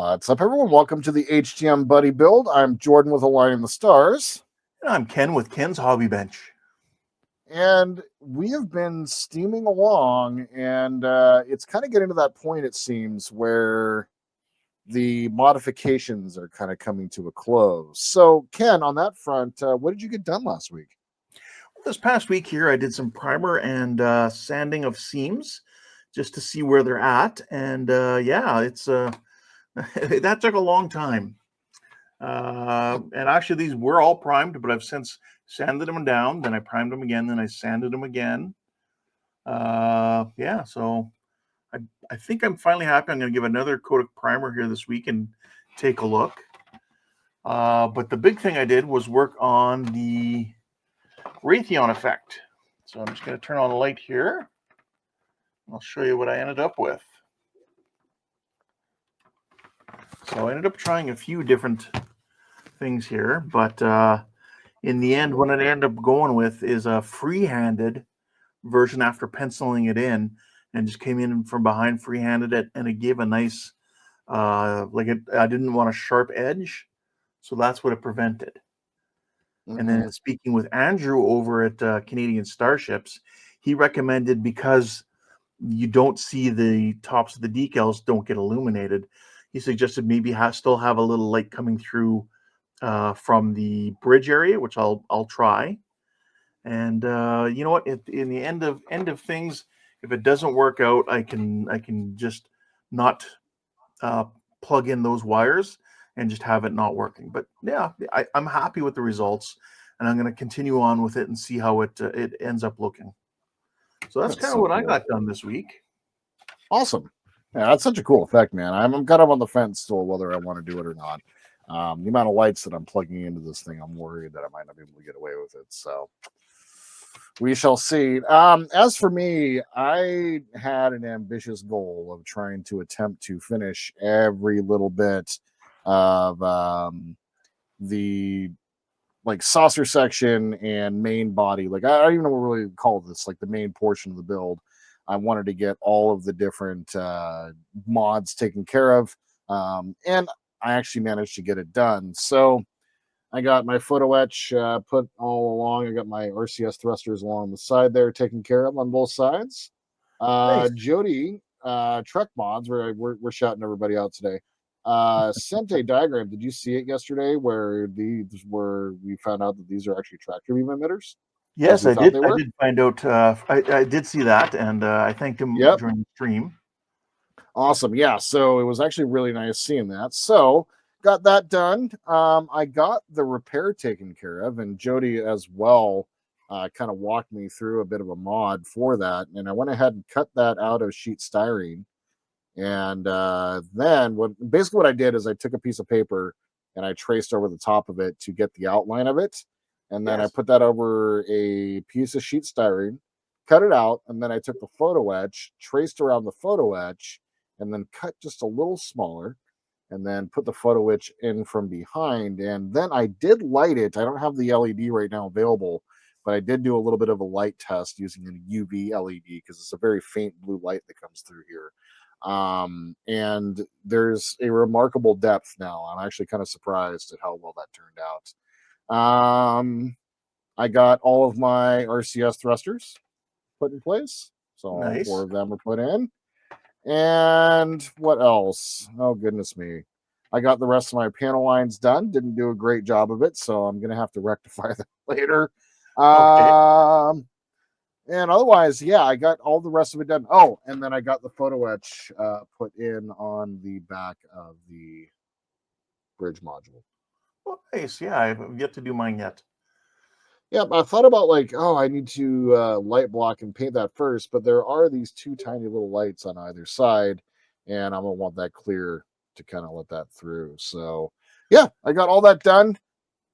What's up, everyone? Welcome to the HTM Buddy Build. I'm Jordan with Aligning the Stars. And I'm Ken with Ken's Hobby Bench. And we have been steaming along, and it's kind of getting to that point, it seems, where the modifications are kind of coming to a close. So, Ken, on that front, what did you get done last week? This past week here, I did some primer and sanding of seams just to see where they're at. And yeah, it's that took a long time. And actually, these were all primed, but I've since sanded them down. Then I primed them again. Then I sanded them again. Yeah, so I think I'm finally happy. I'm going to give another coat of primer here this week and take a look. But the big thing I did was work on the Reliant effect. So I'm just going to turn on the light here. I'll show you what I ended up with. So I ended up trying a few different things here, but in the end, what I ended up going with is a free-handed version after penciling it in, and just came in from behind, free-handed it, and it gave a nice, I didn't want a sharp edge, so that's what it prevented. And then speaking with Andrew over at Canadian Starships, he recommended, because you don't see the tops of the decals don't get illuminated, he suggested maybe still have a little light coming through from the bridge area, which I'll try. And you know what? In the end of things, if it doesn't work out, I can just not plug in those wires and just have it not working. But yeah, I'm happy with the results, and I'm going to continue on with it and see how it ends up looking. So that's kind of what I got done this week. Awesome. Yeah, that's such a cool effect, man. I'm kind of on the fence still whether I want to do it or not. The amount of lights that I'm plugging into this thing, I'm worried that I might not be able to get away with it. So we shall see. As for me, I had an ambitious goal of trying to attempt to finish every little bit of the saucer section and main body. I don't even know what really call this, the main portion of the build. I wanted to get all of the different mods taken care of, and I actually managed to get it done. So I got my photo etch put all along. I got my RCS thrusters along the side there taken care of on both sides. Nice. Jody, Truck Mods, where we're shouting everybody out today, sent a diagram. Did you see it yesterday where we found out that these are actually tractor beam emitters? Yes, I did. I did find out. I did see that, and I thanked him during the stream. Awesome. Yeah. So it was actually really nice seeing that. So got that done. I got the repair taken care of, and Jody as well kind of walked me through a bit of a mod for that. And I went ahead and cut that out of sheet styrene. And then what I did is I took a piece of paper and I traced over the top of it to get the outline of it. And then I put that over a piece of sheet styrene, cut it out, and then I took the photo etch, traced around the photo etch, and then cut just a little smaller, and then put the photo etch in from behind. And then I did light it. I don't have the LED right now available, but I did do a little bit of a light test using a UV LED because it's a very faint blue light that comes through here. And there's a remarkable depth now. I'm actually kind of surprised at how well that turned out. I got all of my RCS thrusters put in place. So all 4 of them are put in. And what else? Oh, goodness me. I got the rest of my panel lines done. Didn't do a great job of it, so I'm going to have to rectify that later. And otherwise, yeah, I got all the rest of it done. Oh, and then I got the photo etch put in on the back of the bridge module. Well, nice. Yeah, I've yet to do mine yet. Yeah, I thought about I need to light block and paint that first, but there are these 2 tiny little lights on either side, and I'm gonna want that clear to kind of let that through. So yeah, I got all that done.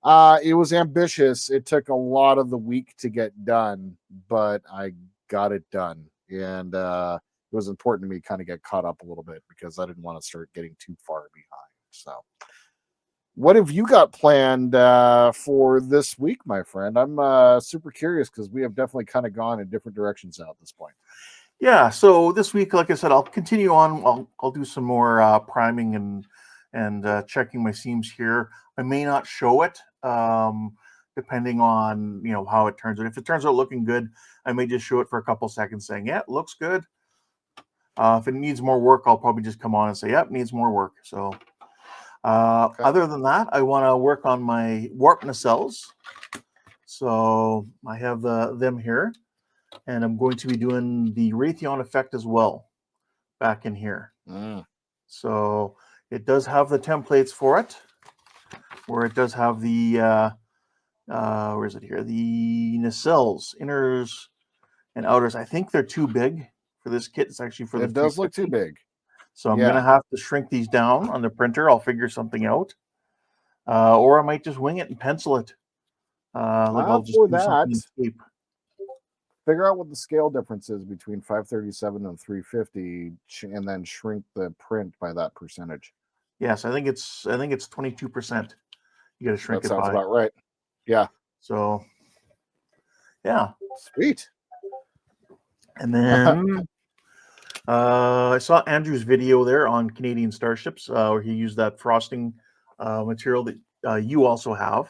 It was ambitious. It took a lot of the week to get done, but I got it done, and it was important to me kind of get caught up a little bit because I didn't want to start getting too far behind. So what have you got planned for this week, my friend? I'm super curious because we have definitely kind of gone in different directions now at this point. Yeah, so this week, like I said, I'll continue on. I'll do some more priming and and checking my seams here. I may not show it, depending on how it turns out. If it turns out looking good, I may just show it for a couple seconds, saying, "Yeah, it looks good." If it needs more work, I'll probably just come on and say, "Yep, needs more work." So, Okay. other than that, I want to work on my warp nacelles. So I have them here, and I'm going to be doing the Raytheon effect as well back in here. So it does have the templates for it, where it does have the where is it here? The nacelles, inners and outers. I think they're too big for this kit. It's actually for the It does look too 350. big. So I'm gonna have to shrink these down on the printer. I'll figure something out, or I might just wing it and pencil it. Like I'll just For do that, something in shape. figure out what the scale difference is between 537 and 350, and then shrink the print by that percentage. Yes, I think it's 22%. You got to shrink That it sounds by. about right. Yeah. So, yeah. Sweet. And then I saw Andrew's video there on Canadian Starships, where he used that frosting material that you also have.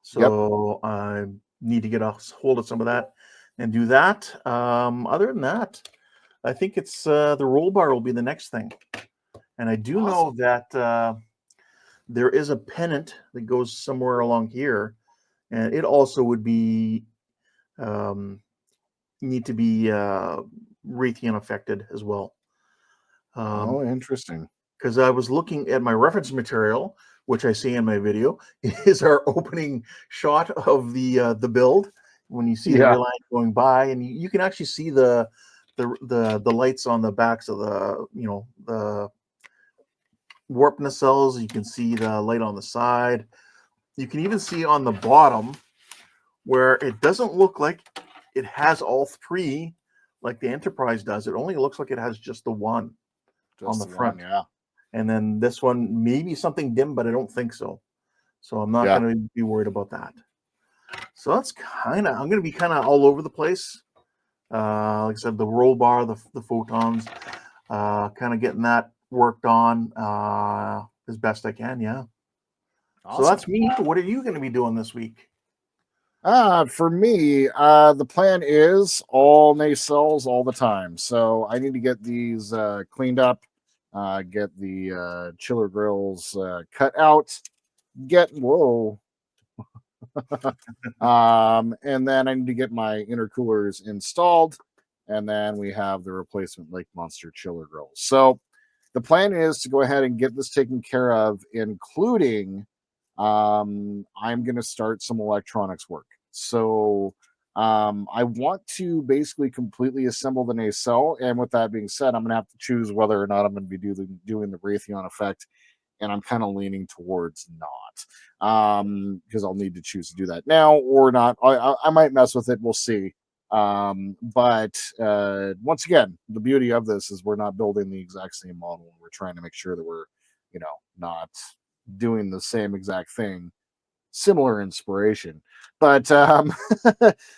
So I need to get a hold of some of that and do that. Other than that, I think it's the roll bar will be the next thing. And I do know that there is a pennant that goes somewhere along here, and it also would be need to be Raytheon affected as well. Interesting. Because I was looking at my reference material, which I see in my video, is our opening shot of the build. When you see the Reliant going by, and you can actually see the lights on the backs of the warp nacelles. You can see the light on the side. You can even see on the bottom where it doesn't look like it has all three like the Enterprise does. It only looks like it has just the one on the front. Yeah. And then this one, maybe something dim, but I don't think so. So I'm not going to be worried about that. So that's I'm going to be kind of all over the place. Like I said, the roll bar, the photons, kind of getting that worked on as best I can. Yeah. Awesome. So that's me. What are you going to be doing this week? For me, the plan is all nacelles all the time. So I need to get these cleaned up, get the chiller grills cut out, and then I need to get my intercoolers installed, and then we have the replacement Lake Monster chiller grills. So the plan is to go ahead and get this taken care of, including I'm going to start some electronics work. So I want to basically completely assemble the nacelle. And with that being said, I'm going to have to choose whether or not I'm going to be doing the Raytheon effect. And I'm kind of leaning towards not, because I'll need to choose to do that now or not. I might mess with it. We'll see. But once again, the beauty of this is we're not building the exact same model. We're trying to make sure that we're, not doing the same exact thing, similar inspiration. But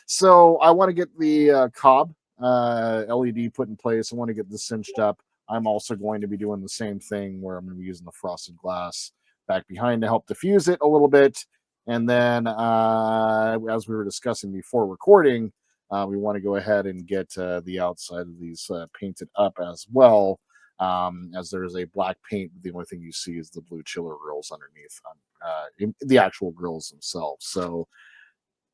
so I want to get the cob LED put in place. I want to get this cinched up. I'm also going to be doing the same thing where I'm going to be using the frosted glass back behind to help diffuse it a little bit. And then as we were discussing before recording, we want to go ahead and get the outside of these painted up as well, as there's a black paint. The only thing you see is the blue chiller grills underneath the actual grills themselves. So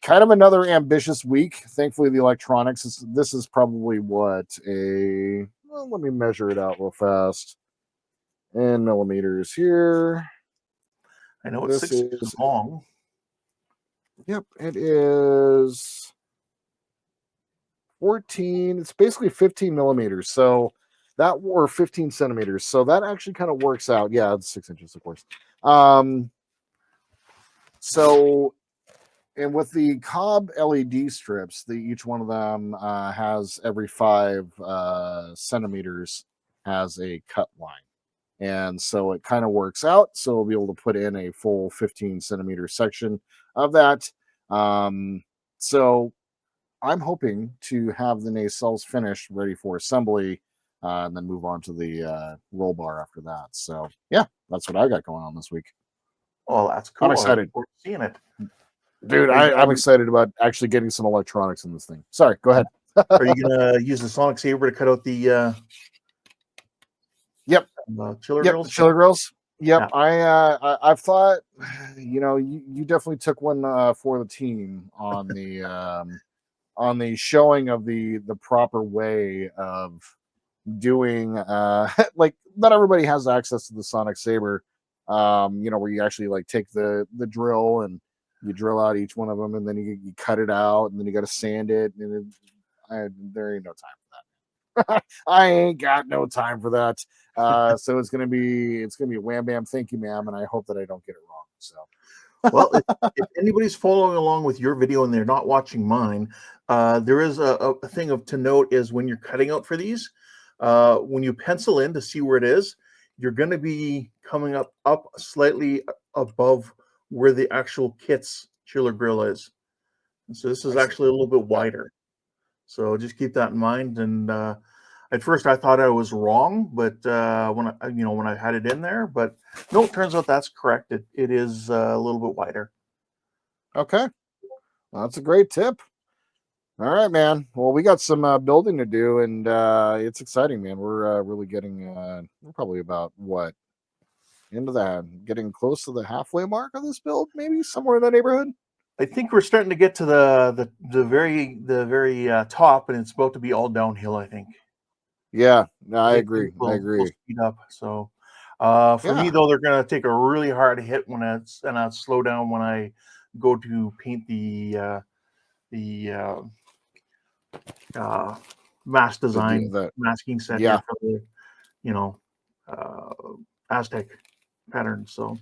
kind of another ambitious week. Thankfully, the electronics, this is probably let me measure it out real fast in millimeters here. I know it's 6 inches long. Yep, it is 14. It's basically 15 millimeters. So that, or 15 centimeters. So that actually kind of works out. Yeah, it's 6 inches, of course. So, and with the cob LED strips, each one of them has every 5 centimeters has a cut line. And so it kind of works out. So we'll be able to put in a full 15 centimeter section of that. So I'm hoping to have the nacelles finished, ready for assembly and then move on to the roll bar after that. So yeah, that's what I got going on this week. Oh, that's I'm cool. I look excited, forward to seeing it. dude. Are you I'm gonna excited about actually getting some electronics in this thing. Sorry, go ahead. are you gonna use the sonic saber to cut out the Yep. chiller Yep, the grills? chiller grills. Yep, Yeah. I've thought, you definitely took one for the team on the showing of the proper way of doing like not everybody has access to the sonic saber, where you actually like take the drill and you drill out each one of them and then you cut it out and then you got to sand it and there ain't no time for that. I ain't got no time for that. So it's gonna be a wham bam, thank you, ma'am, and I hope that I don't get it wrong. So Well, if anybody's following along with your video and they're not watching mine, there is a thing of to note is when you're cutting out for these, when you pencil in to see where it is, you're going to be coming up slightly above where the actual kit's chiller grill is. And so this is I see. actually a little bit Yeah. wider. So just keep that in mind. And at first I thought I was wrong, but when I had it in there, but no, it turns out that's correct. It is a little bit wider. Okay. Well, that's a great tip. All right, man. Well, we got some building to do, and it's exciting, man. We're really we're probably about what into that, getting close to the halfway mark of this build, maybe somewhere in that neighborhood. I think we're starting to get to the very top, and it's about to be all downhill. I think. Yeah, no, I I think agree. I we'll agree. speed up. So, for me Yeah, though, they're gonna take a really hard hit and I'll slow down when I go to paint the uh, mass design the masking set here yeah, for the you know uh, Aztec pattern. So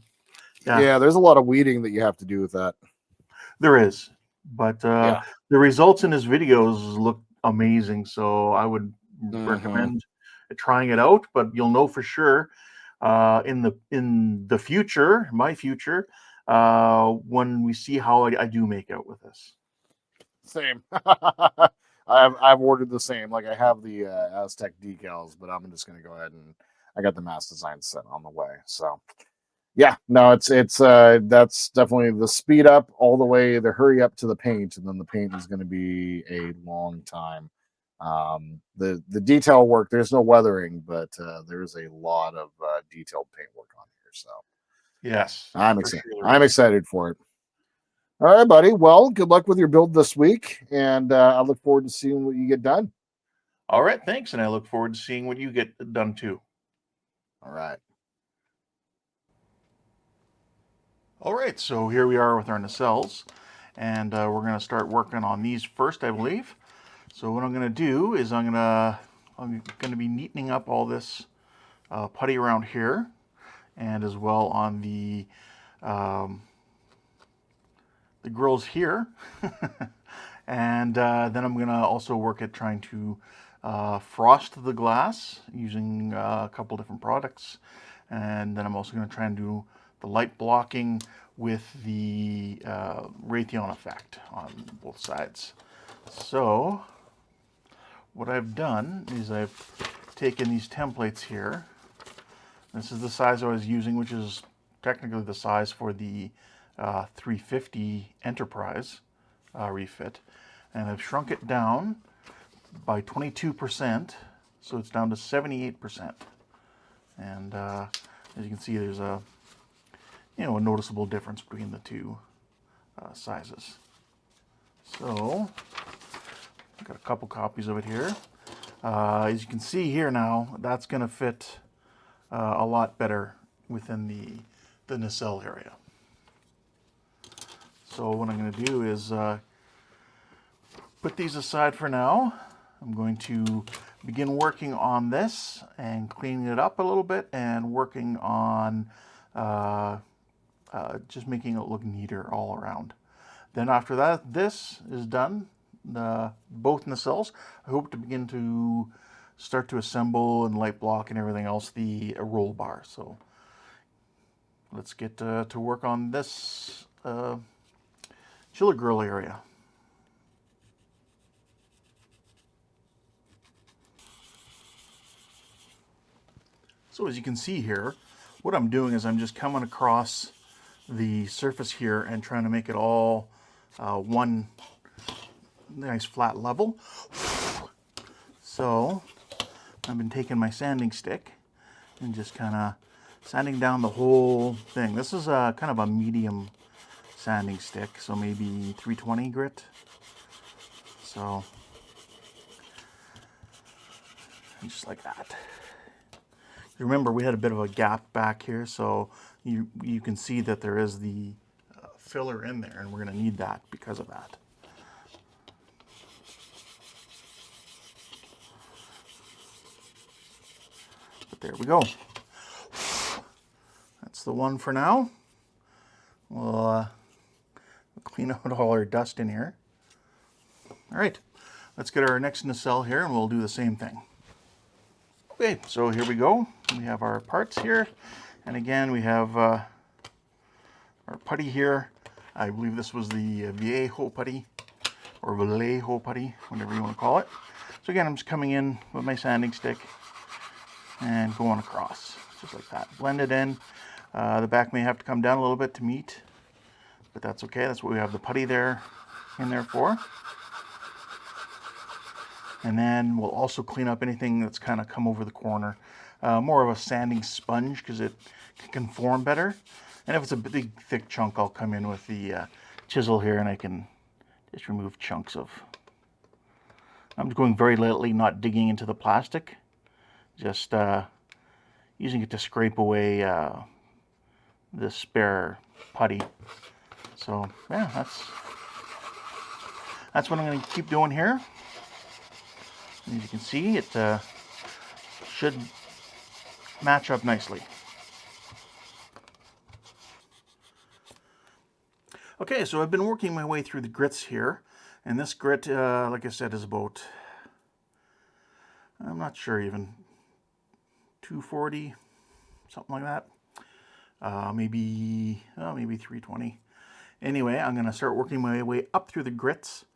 yeah, yeah. There's a lot of weeding that you have to do with that. there is, but Yeah. the results in his videos look amazing. So I would Hmm. recommend trying it out. But you'll know for sure in the future, my future, when we see how I do make out with this. Same. I've ordered the same. Like I have the Aztec decals, but I'm just gonna go ahead and I got the mass design set on the way. So yeah, no, it's that's definitely the speed up all the way, the hurry up to the paint, and then the paint is going to be a long time. The detail work, there's no weathering, but there's a lot of detailed paint work on here. So Yes, I'm for excited. sure there I'm is. excited for it. All right, buddy. Well, good luck with your build this week, and I look forward to seeing what you get done. All right, thanks, and I look forward to seeing what you get done too. All right. All right, so here we are with our nacelles, and we're going to start working on these first, I believe. So what I'm going to do is I'm going to be neatening up all this putty around here, and as well on um, the grills here. And then I'm going to also work at trying to frost the glass using a couple different products. And then I'm also going to try and do the light blocking with the Raytheon effect on both sides. So what I've done is I've taken these templates here. This is the size I was using, which is technically the size for the 350 Enterprise refit. And I've shrunk it down by 22%, so it's down to 78%. And as you can see, there's a noticeable difference between the two sizes. So I've got a couple copies of it here. As you can see here now, that's going to fit a lot better within the nacelle area. So what I'm going to do is put these aside for now. I'm going to begin working on this and cleaning it up a little bit and working on just making it look neater all around. Then after that, this is done, both nacelles, I hope to begin to start to assemble and light block and everything else the roll bar. So let's get to work on this chiller grill area. So as you can see here, what I'm doing is I'm just coming across the surface here and trying to make it all one nice flat level. So I've been taking my sanding stick and just kind of sanding down the whole thing. This is kind of a medium sanding stick, so maybe 320 grit. So just like that. Remember, we had a bit of a gap back here, so you can see that there is the filler in there, and we're going to need that because of that. But there we go. That's the one for now. We'll clean out all our dust in here. All right, let's get our next nacelle here, and we'll do the same thing. Okay, so here we go. We have our parts here, and again we have our putty here. I believe this was the Viejo putty, or Vallejo putty, whatever you want to call it. So again, I'm just coming in with my sanding stick and going across, just like that. Blend it in. The back may have to come down a little bit to meet, but that's okay. That's what we have the putty there in there for. And then we'll also clean up anything that's kind of come over the corner. More of a sanding sponge because it can conform better. And if it's a big thick chunk, I'll come in with the chisel here and I can just remove chunks of. I'm going very lightly, not digging into the plastic. Just using it to scrape away the spare putty. So yeah, that's what I'm going to keep doing here. As you can see, it should match up nicely. Okay, so I've been working my way through the grits here, and this grit, like I said, is about, I'm not sure even, 240, something like that. Maybe 320. Anyway, I'm going to start working my way up through the grits,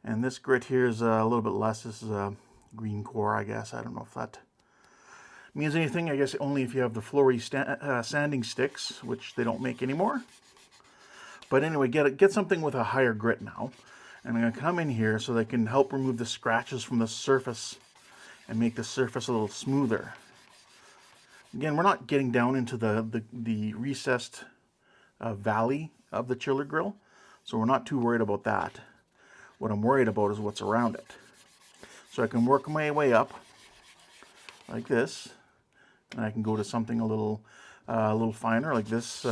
and this grit here is a little bit less. This is a green core, I guess. I don't know if that means anything. I guess only if you have the Flory sanding sticks, which they don't make anymore. But anyway, get something with a higher grit now. And I'm going to come in here so they can help remove the scratches from the surface and make the surface a little smoother. Again, we're not getting down into the recessed valley of the chiller grill, so we're not too worried about that. What I'm worried about is what's around it. So I can work my way up like this, and I can go to something a little finer, like this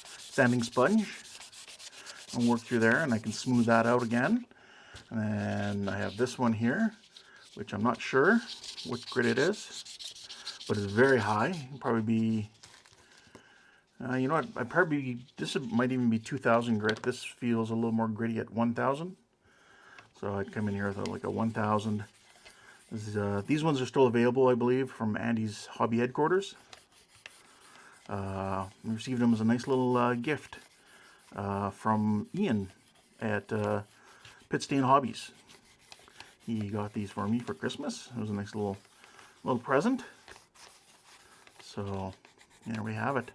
sanding sponge, and work through there, and I can smooth that out again. And then I have this one here, which I'm not sure which grit it is, but it's very high. It'll probably be, you know what, this might even be 2000 grit. This feels a little more gritty at 1000. So I'd come in here with like a 1000. These ones are still available, I believe, from Andy's Hobby Headquarters. We received them as a nice little gift from Ian at Pitstain Hobbies. He got these for me for Christmas. It was a nice little present. So there we have it.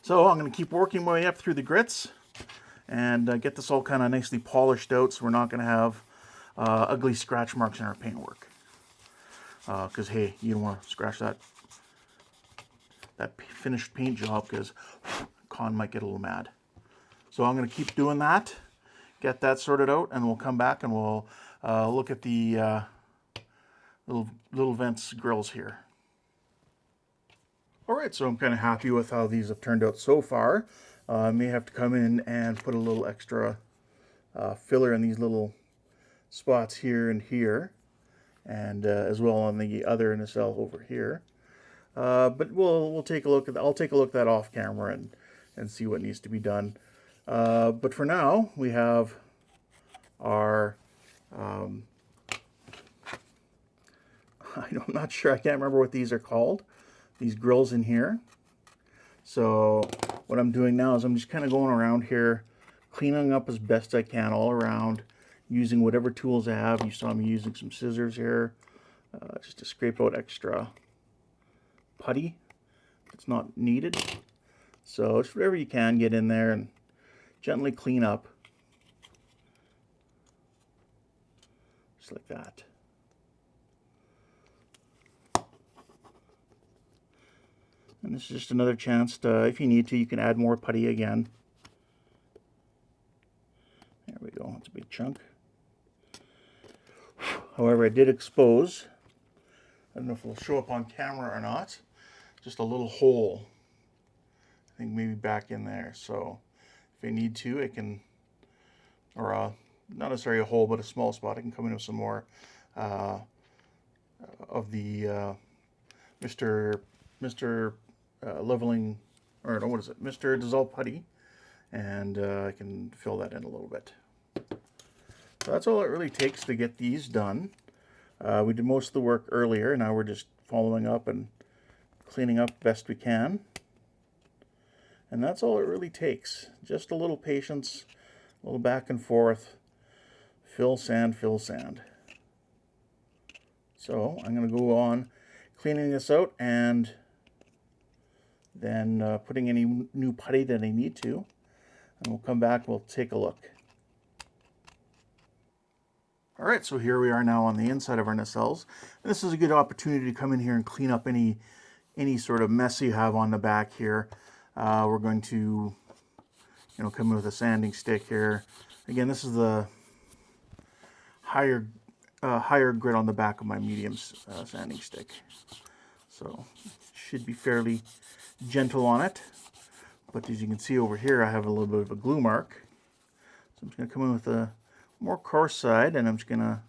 So I'm going to keep working my way up through the grits and get this all kind of nicely polished out, so we're not going to have ugly scratch marks in our paintwork. Because hey, you don't want to scratch that finished paint job, because Con might get a little mad. So I'm going to keep doing that, get that sorted out, and we'll come back and we'll look at the little vents grills here. All right, so I'm kind of happy with how these have turned out so far. I may have to come in and put a little extra filler in these little spots here and here, and as well on the other nacelle over here. But we'll take a look at. I'll take a look at that off camera and see what needs to be done. But for now, we have our. I'm not sure. I can't remember what these are called. These grills in here. So what I'm doing now is I'm just kind of going around here, cleaning up as best I can all around, using whatever tools I have. You saw me using some scissors here, just to scrape out extra putty. It's not needed. So just whatever you can, get in there and gently clean up. Just like that. And this is just another chance to, if you need to, you can add more putty again. There we go, that's a big chunk. However, I did expose, I don't know if it'll show up on camera or not, just a little hole. I think maybe back in there. So if I need to, I can, or not necessarily a hole, but a small spot, I can come in with some more of the Mr. Leveling, or no, what is it? Mr. Dissolve Putty, and I can fill that in a little bit. So that's all it really takes to get these done. We did most of the work earlier, now we're just following up and cleaning up best we can. And that's all it really takes. Just a little patience, a little back and forth. Fill sand, fill sand. So I'm going to go on cleaning this out and then putting any new putty that I need to. And we'll come back, we'll take a look. All right, so here we are now on the inside of our nacelles. And this is a good opportunity to come in here and clean up any sort of mess you have on the back here. We're going to, come in with a sanding stick here. Again, this is the higher grit on the back of my medium sanding stick. So it should be fairly gentle on it. But as you can see over here, I have a little bit of a glue mark. So I'm just going to come in with a more coarse side, and I'm just going to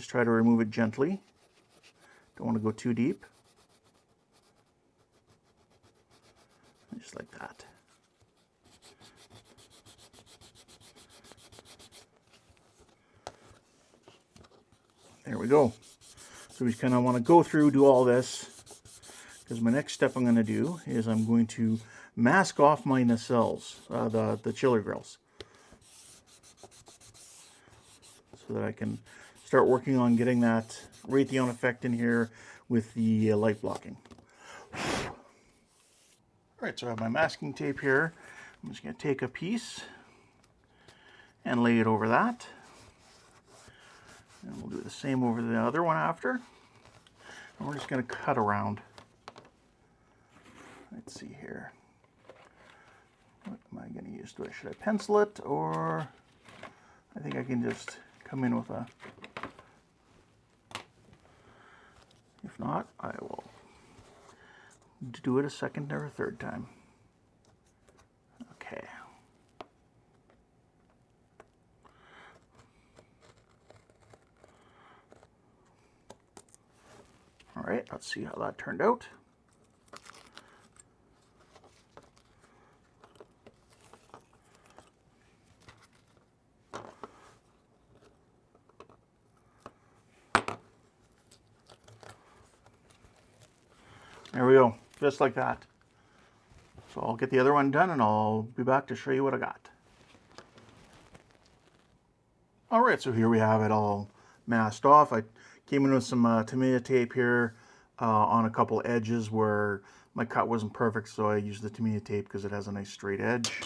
try to remove it gently. Don't want to go too deep. Just like that. There we go. So we kind of want to go through, do all this, because my next step I'm going to do is I'm going to mask off my nacelles, the chiller grills, so that I can start working on getting that Raytheon effect in here with the light blocking. Alright, so I have my masking tape here. I'm just going to take a piece and lay it over that. And we'll do the same over the other one after. And we're just going to cut around. Let's see here. What am I going to use? Should I pencil it, or I think I can just come in with a... If not, I will do it a second or a third time. Okay. All right, let's see how that turned out. There we go, just like that. So I'll get the other one done and I'll be back to show you what I got. All right, so here we have it all masked off. I came in with some Tamiya tape here on a couple edges where my cut wasn't perfect, so I used the Tamiya tape because it has a nice straight edge.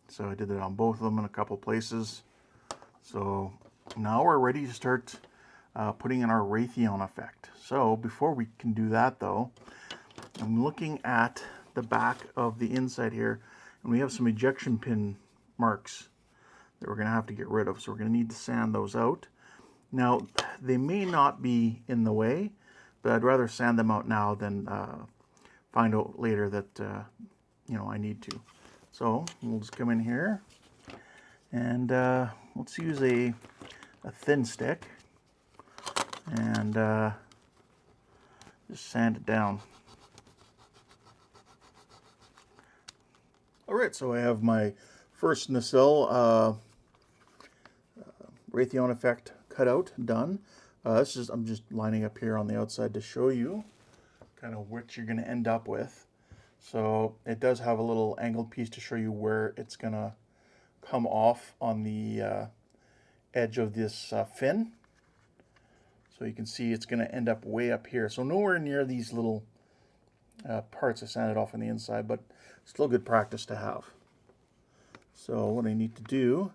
So I did it on both of them in a couple places. So now we're ready to start putting in our Raytheon effect. So before we can do that though, I'm looking at the back of the inside here, and we have some ejection pin marks that we're going to have to get rid of. So we're going to need to sand those out. Now, they may not be in the way, but I'd rather sand them out now than find out later that, I need to. So we'll just come in here and let's use a thin stick and just sand it down. All right, so I have my first nacelle Raytheon effect cut out, done. I'm just lining up here on the outside to show you kind of what you're going to end up with. So it does have a little angled piece to show you where it's going to come off on the edge of this fin. So you can see it's going to end up way up here. So nowhere near these little parts I sanded off on the inside, but still good practice to have. So what I need to do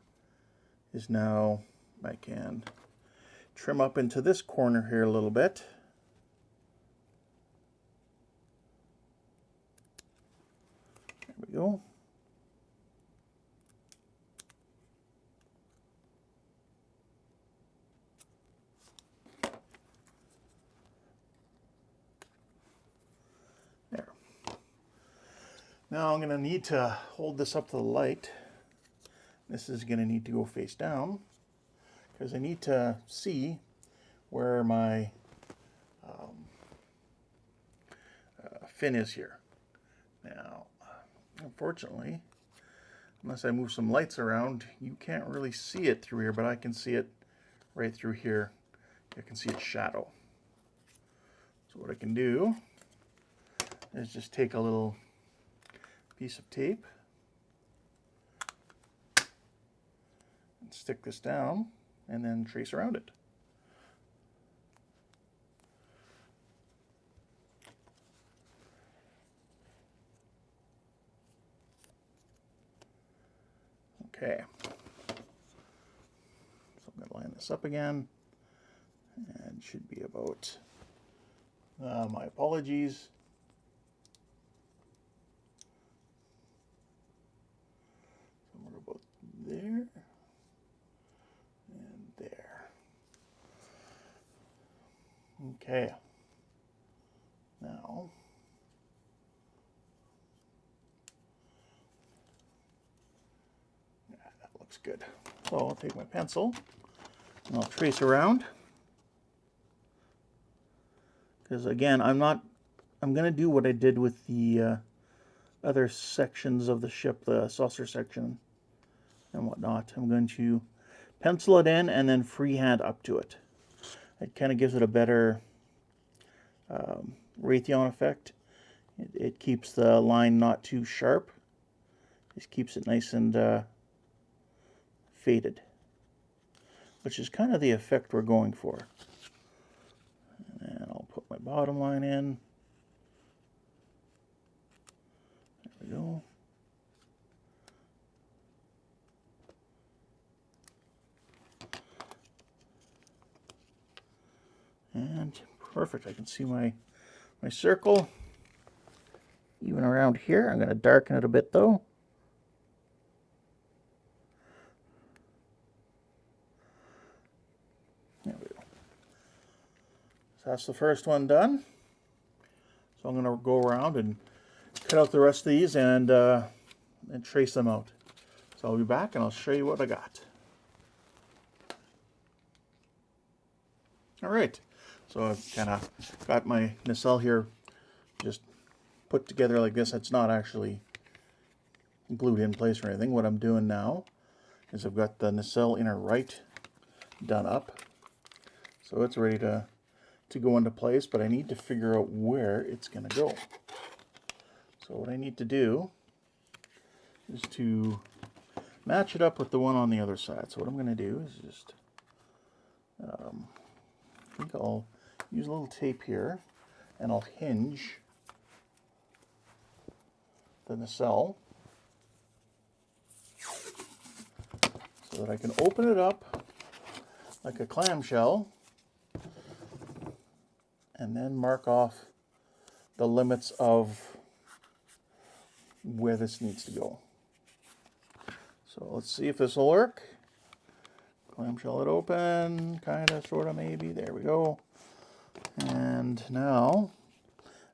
is now I can trim up into this corner here a little bit. There we go. There. Now I'm going to need to hold this up to the light. This is going to need to go face down because I need to see where my fin is here. Now, unfortunately, unless I move some lights around, you can't really see it through here, but I can see it right through here. I can see its shadow. So what I can do is just take a little piece of tape and stick this down and then trace around it. Okay, so I'm going to line this up again, and should be about, my apologies, somewhere about there and there. Okay, now looks good. So I'll take my pencil and I'll trace around. Because again, I'm going to do what I did with the other sections of the ship, the saucer section and whatnot. I'm going to pencil it in and then freehand up to it. It kind of gives it a better Raytheon effect. It keeps the line not too sharp. Just keeps it nice and faded, which is kind of the effect we're going for. And I'll put my bottom line in. There we go. And perfect. I can see my circle. Even around here, I'm going to darken it a bit though. There we go. So that's the first one done. So I'm going to go around and cut out the rest of these and trace them out. So I'll be back and I'll show you what I got. All right. So I've kind of got my nacelle here just put together like this. It's not actually glued in place or anything. What I'm doing now is I've got the nacelle inner right done up. So it's ready to go into place, but I need to figure out where it's going to go. So what I need to do is to match it up with the one on the other side. So what I'm going to do is just, I think I'll use a little tape here and I'll hinge the nacelle so that I can open it up like a clamshell and then mark off the limits of where this needs to go. So let's see if this will work. Clamshell it open, kind of, sort of, maybe. There we go. And now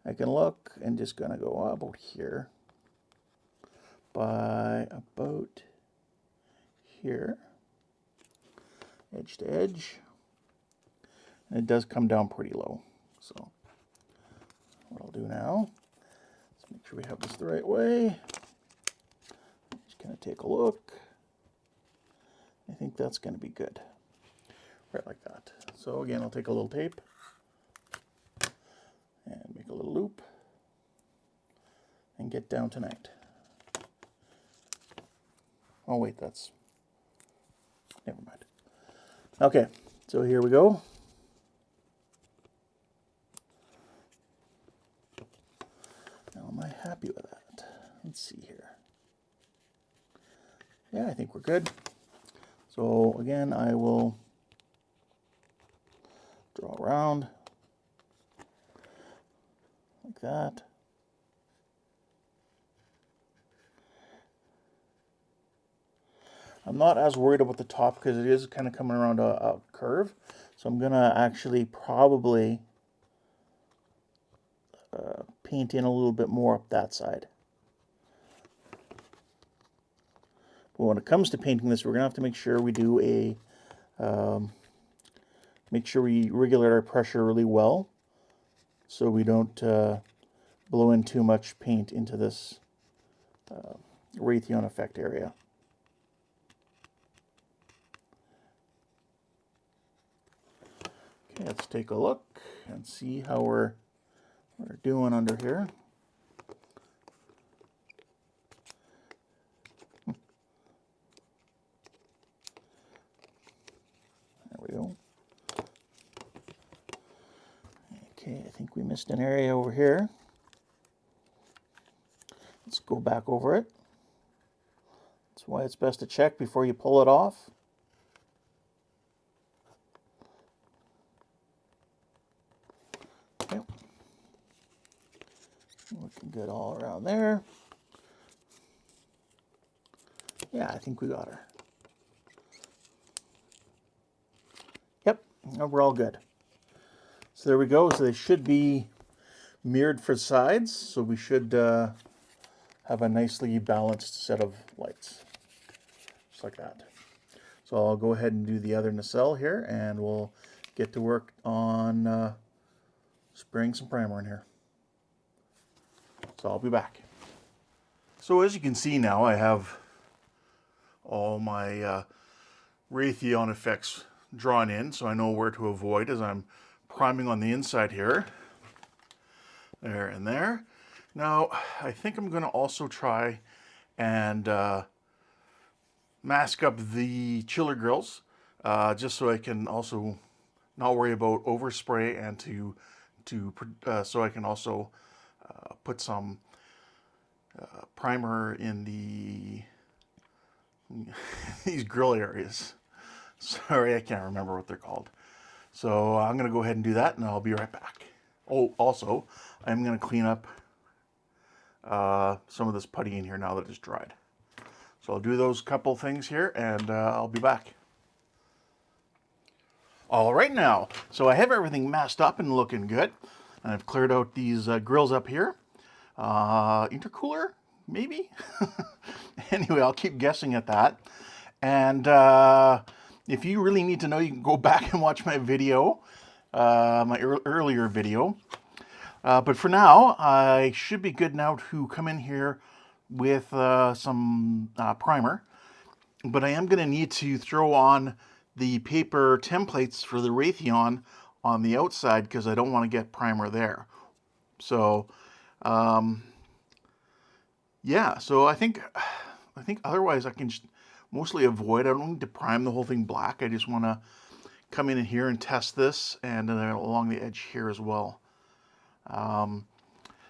I can look and just gonna go about here by about here, edge to edge. And it does come down pretty low. So what I'll do now is make sure we have this the right way. Just kind of take a look. I think that's going to be good. Right like that. So again, I'll take a little tape and make a little loop and get down tonight. Oh wait, that's, never mind. Okay, so here we go. good. So again, I will draw around like that. I'm not as worried about the top because it is kind of coming around a curve. So I'm going to actually probably paint in a little bit more up that side. But when it comes to painting this, we're going to have to make sure we do a, make sure we regulate our pressure really well so we don't blow in too much paint into this Raytheon effect area. Okay, let's take a look and see how we're doing under here. There we go. Okay, I think we missed an area over here. Let's go back over it. That's why it's best to check before you pull it off. Okay. Looking good all around there. Yeah, I think we got her. Yep, we're all good. So there we go. So they should be mirrored for sides. So we should have a nicely balanced set of lights. Just like that. So I'll go ahead and do the other nacelle here, and we'll get to work on spraying some primer in here. So I'll be back. So as you can see now, I have all my Raytheon effects drawn in, so I know where to avoid as I'm priming on the inside here. There and there. Now, I think I'm going to also try and mask up the chiller grills, just so I can also not worry about overspray, and so I can also put some primer in these grill areas. Sorry, I can't remember what they're called. So I'm going to go ahead and do that, and I'll be right back. Oh, also, I'm going to clean up some of this putty in here now that it's dried. So I'll do those couple things here, and I'll be back. All right now, so I have everything masked up and looking good. And I've cleared out these grills up here. Intercooler, maybe? Anyway, I'll keep guessing at that. And if you really need to know, you can go back and watch my video, my earlier video. But for now, I should be good now to come in here with some primer. But I am going to need to throw on the paper templates for the Raytheon on the outside because I don't want to get primer there. So, yeah, so I think otherwise I can just mostly avoid. I don't need to prime the whole thing black. I just want to come in here and test this, and then along the edge here as well.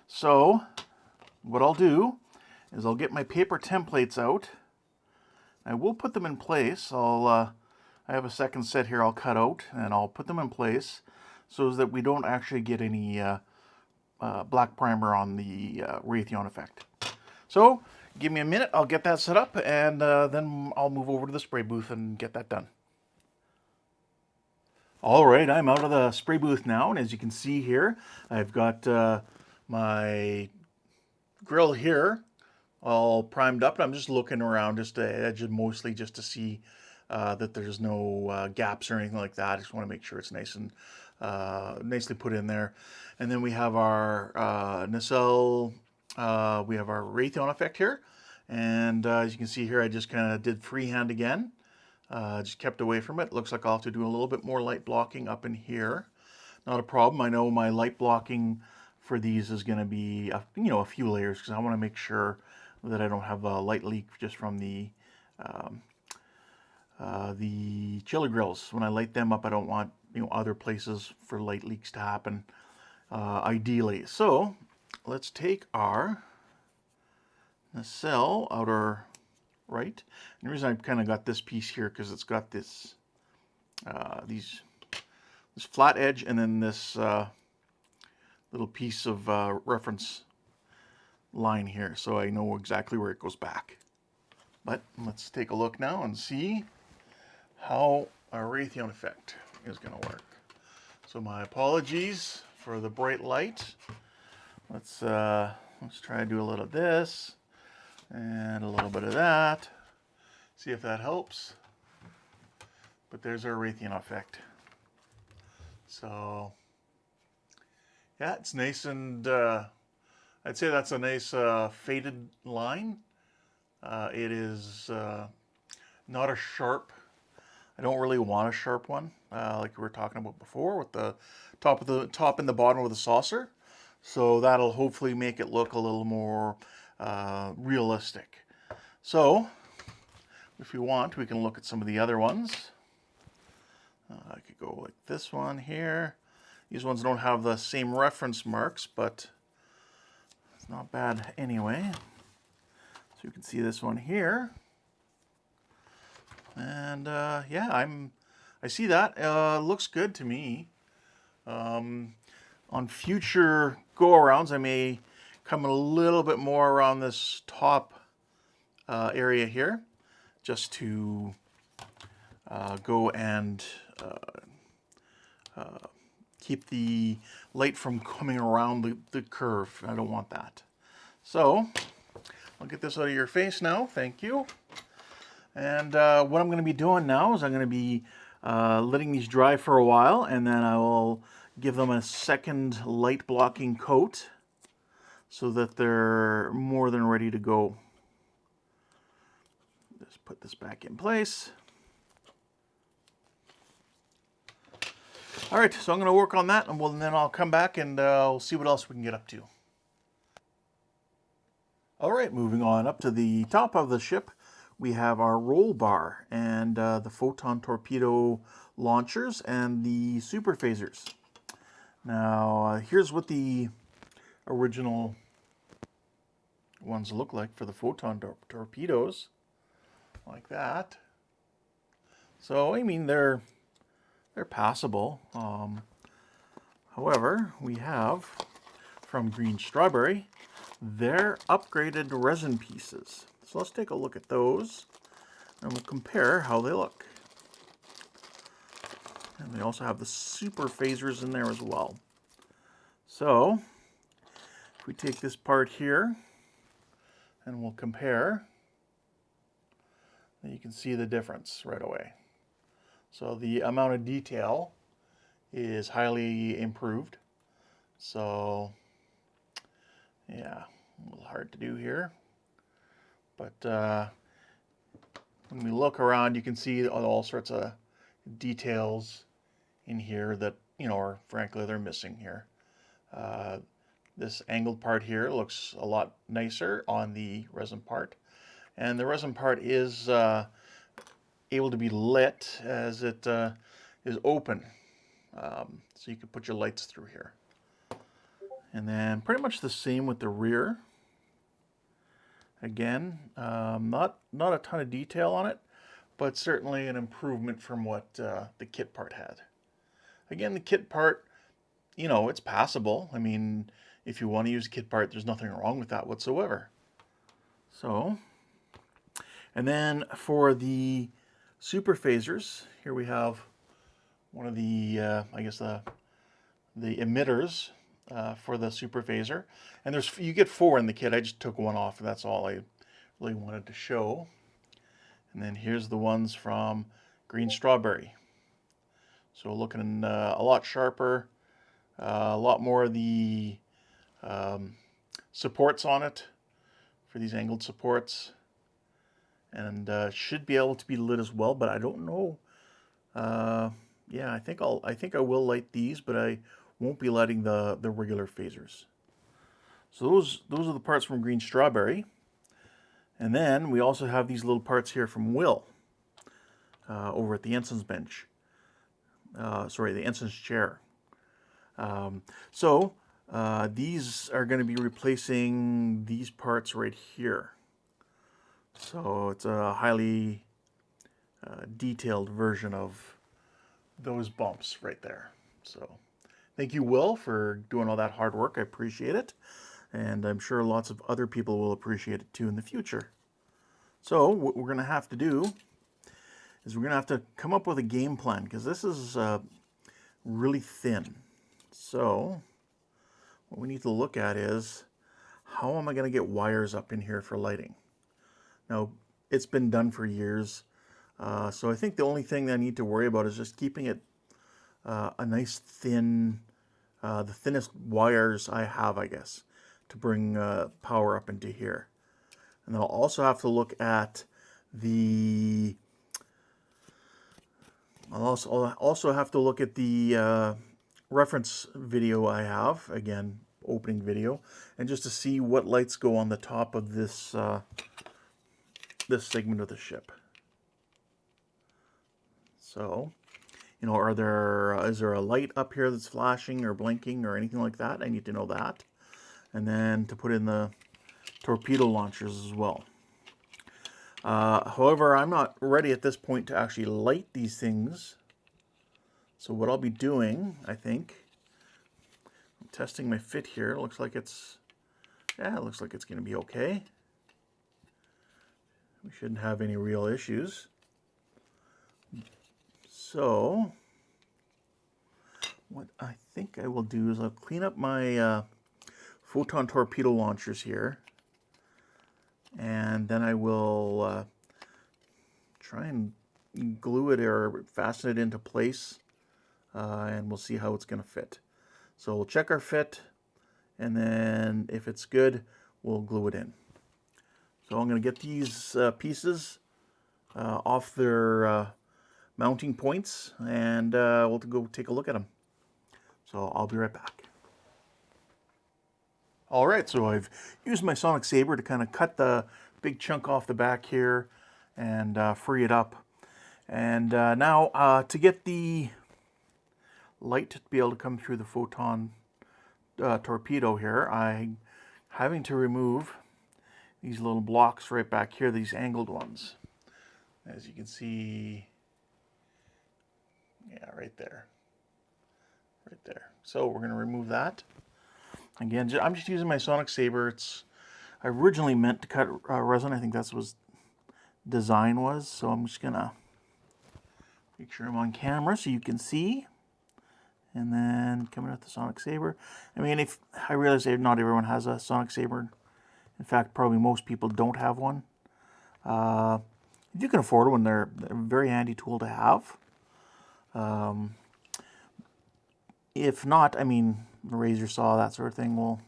So what I'll do is I'll get my paper templates out. I will put them in place. I have a second set here I'll cut out, and I'll put them in place so that we don't actually get any black primer on the Raytheon effect. So give me a minute, I'll get that set up, and then I'll move over to the spray booth and get that done. All right, I'm out of the spray booth now, and as you can see here, I've got my grill here all primed up. I'm just looking around just the edge, mostly just to see that there's no gaps or anything like that. I just want to make sure it's nice and nicely put in there. And then we have our nacelle, we have our Raytheon effect here. And as you can see here, I just kind of did freehand again. Just kept away from it. Looks like I'll have to do a little bit more light blocking up in here. Not a problem. I know my light blocking for these is going to be a few layers, because I want to make sure that I don't have a light leak just from the chiller grills. When I light them up, I don't want other places for light leaks to happen, ideally. So let's take our nacelle, outer right. And the reason I've kind of got this piece here because it's got this this flat edge and then this little piece of reference line here, so I know exactly where it goes back. But let's take a look now and see how our Raytheon effect is going to work. So my apologies for the bright light. Let's try to do a little of this and a little bit of that. See if that helps. But there's our Raytheon effect. So yeah, it's nice, and I'd say that's a nice faded line. It is not a sharp. I don't really want a sharp one, like we were talking about before, with the top and the bottom of the saucer. So that'll hopefully make it look a little more realistic. So if you want, we can look at some of the other ones. I could go like this one here. These ones don't have the same reference marks, but it's not bad anyway. So you can see this one here. And yeah, I see that. Looks good to me. On future go-arounds, I may come a little bit more around this top area here, just to go and keep the light from coming around the curve. I don't want that. So I'll get this out of your face now. Thank you. And what I'm going to be doing now is I'm going to be letting these dry for a while, and then I will give them a second light blocking coat so that they're more than ready to go. Just put this back in place. All right, so I'm going to work on that, and then I'll come back and we'll see what else we can get up to. All right, moving on up to the top of the ship, we have our roll bar and the photon torpedo launchers and the super phasers. Now, here's what the original ones look like for the photon torpedoes, like that. So, I mean, they're passable. However, we have from Green Strawberry their upgraded resin pieces. So let's take a look at those and we'll compare how they look. And they also have the super phasers in there as well. So if we take this part here and we'll compare, then you can see the difference right away. So the amount of detail is highly improved. So yeah, a little hard to do here. But when we look around, you can see all sorts of details in here that, you know, are frankly, they're missing here. This angled part here looks a lot nicer on the resin part. And the resin part is able to be lit as it is open. So you can put your lights through here. And then pretty much the same with the rear. Again, not a ton of detail on it, but certainly an improvement from what the kit part had. Again, the kit part, you know, it's passable. I mean, if you want to use a kit part, there's nothing wrong with that whatsoever. So, and then for the super phasers, here we have one of the, I guess the emitters for the super phaser. And you get 4 in the kit. I just took one off. That's all I really wanted to show. And then here's the ones from Green Strawberry. So looking a lot sharper, a lot more of the supports on it for these angled supports. And should be able to be lit as well, but I don't know. Yeah, I think I will light these, but I won't be lighting the regular phasers. So those are the parts from Green Strawberry. And then we also have these little parts here from Will over at the ensign's bench. Sorry, the ensign's chair. So these are going to be replacing these parts right here. So it's a highly detailed version of those bumps right there. So thank you, Will, for doing all that hard work. I appreciate it. And I'm sure lots of other people will appreciate it too in the future. So what we're going to have to do is we're going to have to come up with a game plan, because this is really thin. So what we need to look at is, how am I going to get wires up in here for lighting? Now, it's been done for years, so I think the only thing that I need to worry about is just keeping it a nice thin, the thinnest wires I have, I guess, to bring power up into here. And I'll also have to look at the, I'll also have to look at the reference video I have, again, opening video, and just to see what lights go on the top of this this segment of the ship. So, you know, is there a light up here that's flashing or blinking or anything like that? I need to know that. And then to put in the torpedo launchers as well. However, I'm not ready at this point to actually light these things. So what I'll be doing, I think, I'm testing my fit here. It looks like it's, yeah, it looks like it's going to be okay. We shouldn't have any real issues. So what I think I will do is I'll clean up my photon torpedo launchers here, and then I will try and glue it or fasten it into place, and we'll see how it's going to fit. So we'll check our fit, and then if it's good, we'll glue it in. So I'm going to get these pieces off their mounting points, and we'll go take a look at them. So I'll be right back. All right, so I've used my sonic saber to kind of cut the big chunk off the back here and free it up. And now to get the light to be able to come through the photon torpedo here, I'm having to remove these little blocks right back here, these angled ones. As you can see, yeah, right there. Right there. So we're going to remove that. Again, I'm just using my sonic saber. I originally meant to cut resin. I think that's what design was. So I'm just going to make sure I'm on camera so you can see. And then coming with the sonic saber. I mean, if I realize that not everyone has a sonic saber. In fact, probably most people don't have one. If you can afford one, they're a very handy tool to have. If not, I mean, a razor saw, that sort of thing will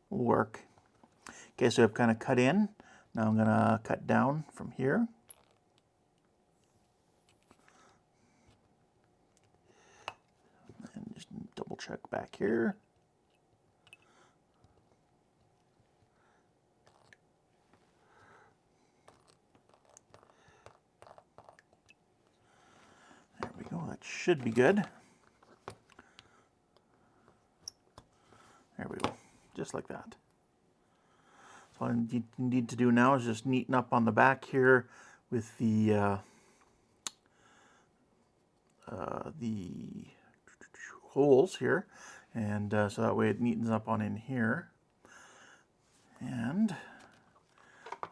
work. Okay, so I've kind of cut in. Now I'm going to cut down from here. And just double check back here. There we go, that should be good. There we go, just like that. So all you need to do now is just neaten up on the back here with the holes here, and so that way it neatens up on in here. And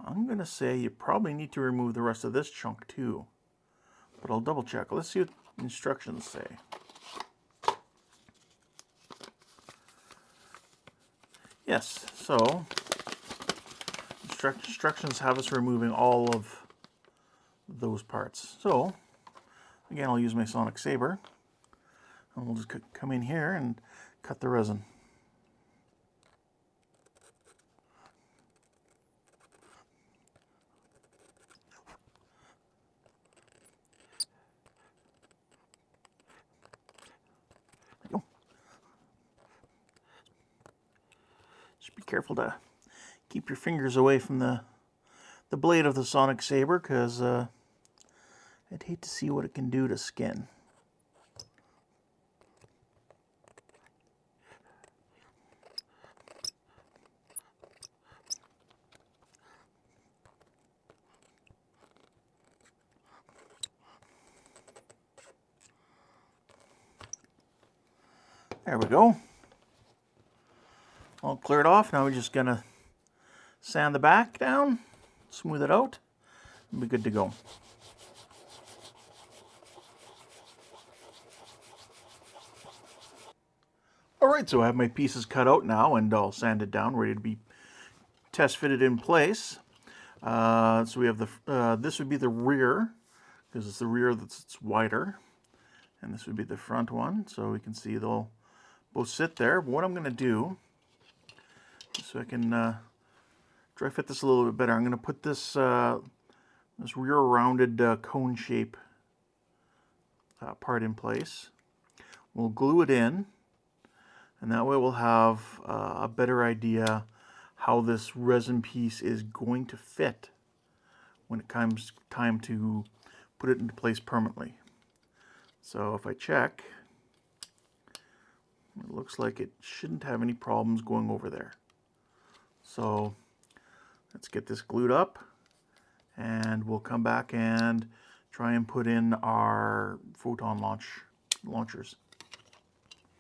I'm going to say you probably need to remove the rest of this chunk too, but I'll double check. Let's see what the instructions say. Yes, so instructions have us removing all of those parts. So again, I'll use my sonic saber, and we'll just come in here and cut the resin. There you go. Just be careful to keep your fingers away from the blade of the sonic saber, because I'd hate to see what it can do to skin. There we go. All cleared off. Now we're just gonna sand the back down, smooth it out, and be good to go. Alright, so I have my pieces cut out now and all sanded down, ready to be test fitted in place. So we have the, this would be the rear, because it's the rear that's wider. And this would be the front one, so we can see they'll both sit there. But what I'm going to do, so I can dry fit this a little bit better, I'm going to put this, this rear rounded cone shape part in place. We'll glue it in, and that way we'll have a better idea how this resin piece is going to fit when it comes time to put it into place permanently. So if I check, it looks like it shouldn't have any problems going over there. So let's get this glued up, and we'll come back and try and put in our photon launchers.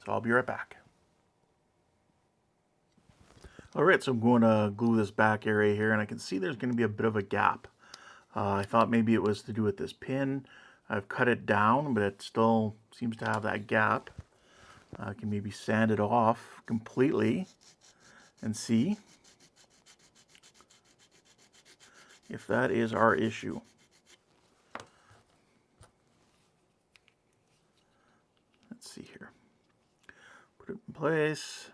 So I'll be right back. Alright, so I'm going to glue this back area here, and I can see there's going to be a bit of a gap. I thought maybe it was to do with this pin. I've cut it down, but it still seems to have that gap. I can maybe sand it off completely and see if that is our issue. Let's see here. Put it in place.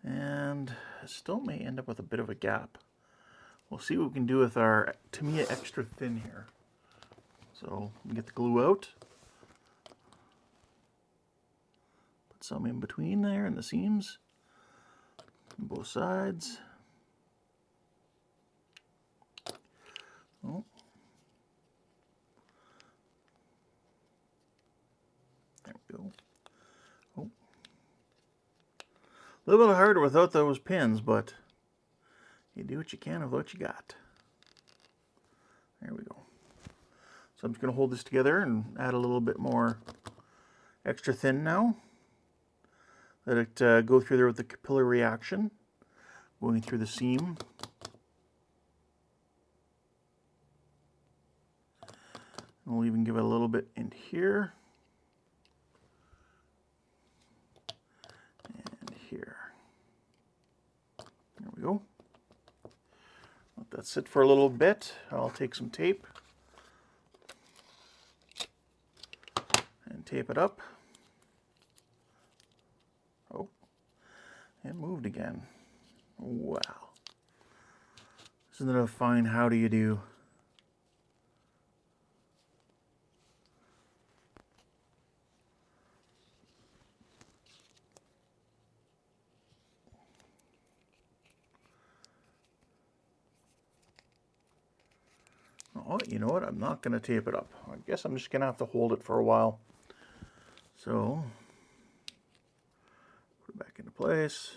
And it still may end up with a bit of a gap. We'll see what we can do with our Tamiya extra thin here. So get the glue out. Put some in between there in the seams on both sides. Oh. There we go. Oh. A little bit harder without those pins, but you do what you can with what you got. There we go. So I'm just going to hold this together and add a little bit more extra thin now. Let it go through there with the capillary reaction, going through the seam. And we'll even give it a little bit in here. And here. There we go. Let that sit for a little bit. I'll take some tape and tape it up. Oh, it moved again. Wow. Isn't it a fine how do you do? Oh, you know what? I'm not going to tape it up. I guess I'm just going to have to hold it for a while. So, put it back into place.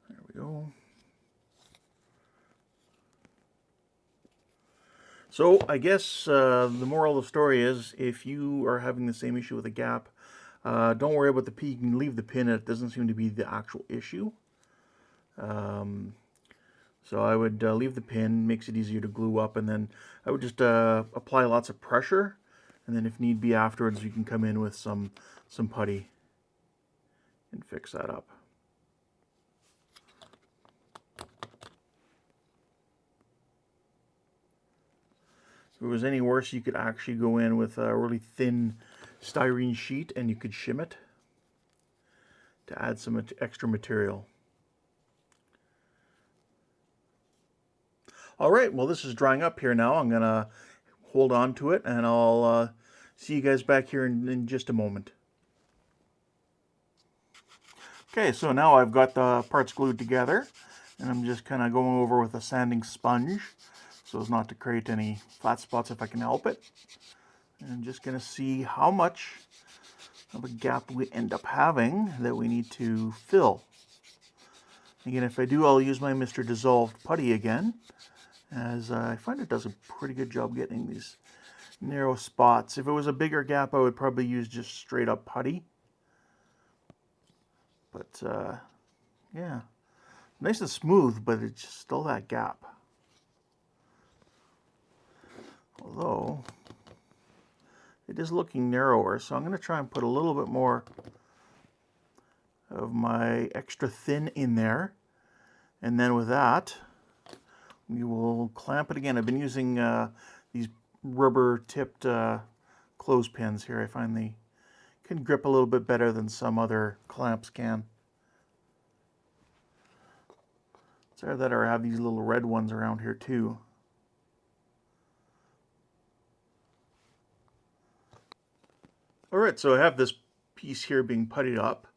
There we go. So, I guess the moral of the story is, if you are having the same issue with a gap, don't worry about the pin. You can leave the pin. It doesn't seem to be the actual issue. So I would leave the pin, makes it easier to glue up, and then I would just apply lots of pressure, and then if need be afterwards, you can come in with some putty and fix that up. If it was any worse, you could actually go in with a really thin styrene sheet and you could shim it to add some extra material. All right, well, this is drying up here now. I'm going to hold on to it, and I'll see you guys back here in just a moment. Okay, so now I've got the parts glued together, and I'm just kind of going over with a sanding sponge so as not to create any flat spots if I can help it. And I'm just going to see how much of a gap we end up having that we need to fill. Again, if I do, I'll use my Mr. Dissolved putty again, as I find it does a pretty good job getting these narrow spots. If it was a bigger gap, I would probably use just straight up putty. But yeah, nice and smooth, but it's just still that gap. Although it is looking narrower, so I'm going to try and put a little bit more of my extra thin in there. And then with that, we will clamp it again. I've been using these rubber tipped clothespins here. I find they can grip a little bit better than some other clamps can. It's either that or I have these little red ones around here too. Alright, so I have this piece here being puttied up.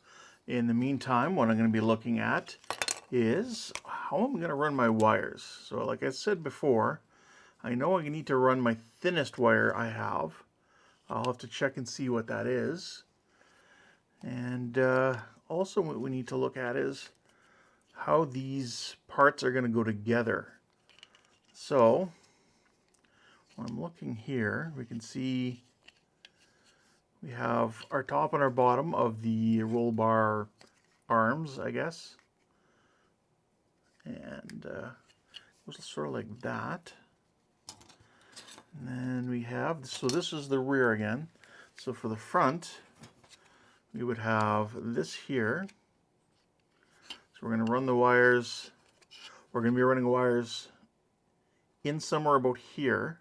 In the meantime, what I'm going to be looking at is how I'm going to run my wires. So like I said before, I know I need to run my thinnest wire I have. I'll have to check and see what that is. And also what we need to look at is how these parts are going to go together. So when I'm looking here, we can see we have our top and our bottom of the roll bar arms, I guess. And goes sort of like that. And then we have, so this is the rear again. So for the front, we would have this here. So we're going to run the wires. We're going to be running wires in somewhere about here,